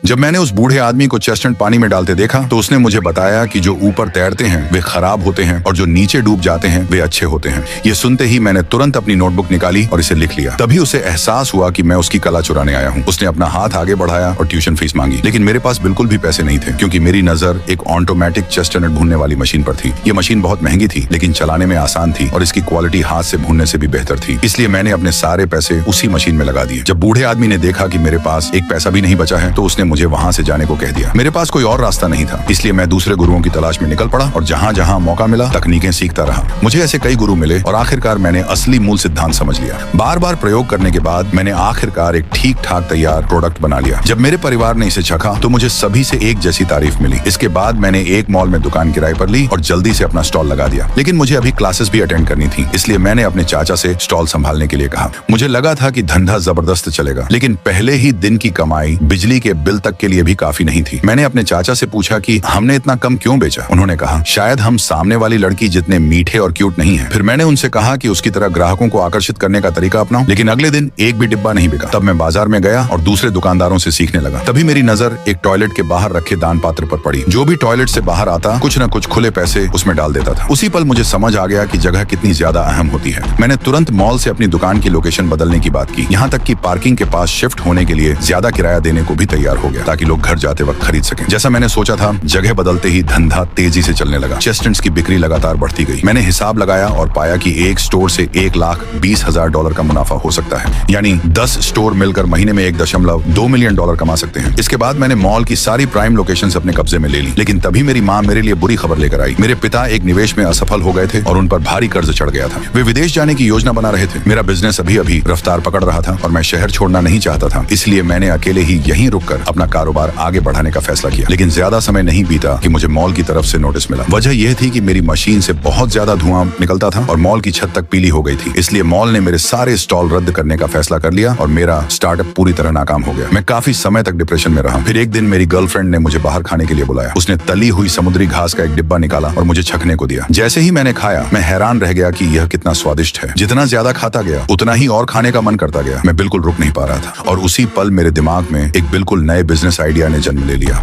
जब मैंने उस बूढ़े आदमी को चेस्टनट पानी में डालते देखा तो उसने मुझे बताया कि जो ऊपर तैरते हैं वे खराब होते हैं और जो नीचे डूब जाते हैं वे अच्छे होते हैं। ये सुनते ही मैंने तुरंत अपनी नोटबुक निकाली और इसे लिख लिया। तभी उसे एहसास हुआ कि मैं उसकी कला चुराने आया हूँ। उसने अपना हाथ आगे बढ़ाया और ट्यूशन फीस मांगी, लेकिन मेरे पास बिल्कुल भी पैसे नहीं थे क्योंकि मेरी नजर एक ऑटोमेटिक चेस्टनट भूनने वाली मशीन पर थी। ये मशीन बहुत महंगी थी लेकिन चलाने में आसान थी और इसकी क्वालिटी हाथ से भूनने से भी बेहतर थी, इसलिए मैंने अपने सारे पैसे उसी मशीन में लगा दिए। जब बूढ़े आदमी ने देखा कि मेरे पास एक पैसा भी नहीं बचा है तो उसने मुझे वहां से जाने को कह दिया। मेरे पास कोई और रास्ता नहीं था, इसलिए मैं दूसरे गुरुओं की तलाश में निकल पड़ा और जहां जहां मौका मिला तकनीकें सीखता रहा। मुझे ऐसे कई गुरु मिले और आखिरकार मैंने असली मूल सिद्धांत समझ लिया। बार बार प्रयोग करने के बाद मैंने आखिरकार एक ठीक ठाक तैयार प्रोडक्ट बना लिया। जब मेरे परिवार ने इसे चखा तो मुझे सभी से एक जैसी तारीफ मिली। इसके बाद मैंने एक मॉल में दुकान किराए पर ली और जल्दी से अपना स्टॉल लगा दिया। लेकिन मुझे अभी क्लासेस भी अटेंड करनी थी, इसलिए मैंने अपने चाचा से स्टॉल संभालने के लिए कहा। मुझे लगा था कि धंधा जबरदस्त चलेगा, लेकिन पहले ही दिन की कमाई बिजली के बिल तक के लिए भी काफी नहीं थी। मैंने अपने चाचा से पूछा कि हमने इतना कम क्यों बेचा। उन्होंने कहा शायद हम सामने वाली लड़की जितने मीठे और क्यूट नहीं है। फिर मैंने उनसे कहा कि उसकी तरह ग्राहकों को आकर्षित करने का तरीका अपनाऊं, लेकिन अगले दिन एक भी डिब्बा नहीं बिका। तब मैं बाजार में गया और दूसरे दुकानदारों से सीखने लगा। तभी मेरी नजर एक टॉयलेट के बाहर रखे दान पात्र पर पड़ी। जो भी टॉयलेट से बाहर आता कुछ न कुछ खुले पैसे उसमें डाल देता था। उसी पल मुझे समझ आ गया कि जगह कितनी ज्यादा अहम होती है। मैंने तुरंत मॉल से अपनी दुकान की लोकेशन बदलने की बात की, यहाँ तक कि पार्किंग के पास शिफ्ट होने के लिए ज्यादा किराया देने को भी तैयार हो गया ताकि लोग घर जाते वक्त खरीद सकें। जैसा मैंने सोचा था, जगह बदलते ही धंधा तेजी से चलने लगा। चेस्टनट्स की बिक्री लगातार बढ़ती गई। मैंने हिसाब लगाया और पाया कि एक स्टोर से $1,20,000 का मुनाफा हो सकता है, यानी 10 स्टोर मिलकर महीने में $1.2 मिलियन कमा सकते हैं। इसके बाद मैंने मॉल की सारी प्राइम लोकेशंस अपने कब्जे में ले ली। लेकिन तभी मेरी माँ मेरे लिए बुरी खबर लेकर आई। मेरे पिता एक निवेश में असफल हो गए थे और उन पर भारी कर्ज चढ़ गया था। वे विदेश जाने की योजना बना रहे थे। मेरा बिजनेस अभी अभी रफ्तार पकड़ रहा था और मैं शहर छोड़ना नहीं चाहता था, इसलिए मैंने अकेले ही यहीं रुककर अपना कारोबार आगे बढ़ाने का फैसला किया। लेकिन ज्यादा समय नहीं बीता कि मुझे मॉल की तरफ से नोटिस मिला। वजह यह थी कि मेरी मशीन से बहुत ज्यादा धुआं निकलता था और मॉल की छत तक पीली हो गई थी। इसलिए मॉल ने मेरे सारे स्टॉल रद्द करने का फैसला कर लिया और मेरा स्टार्टअप पूरी तरह नाकाम हो गया। मैं काफी समय तक डिप्रेशन में रहा। फिर एक दिन मेरी गर्लफ्रेंड ने मुझे बाहर खाने के लिए बुलाया। उसने तली हुई समुद्री घास का एक डिब्बा निकाला और मुझे चखने को दिया। जैसे ही मैंने खाया मैं हैरान रह गया कि यह कितना स्वादिष्ट है। जितना ज्यादा खाता गया उतना ही और खाने का मन करता गया। मैं बिल्कुल रुक नहीं पा रहा था और उसी पल मेरे दिमाग में एक बिल्कुल नए बिजनेस आइडिया ने जन्म ले लिया।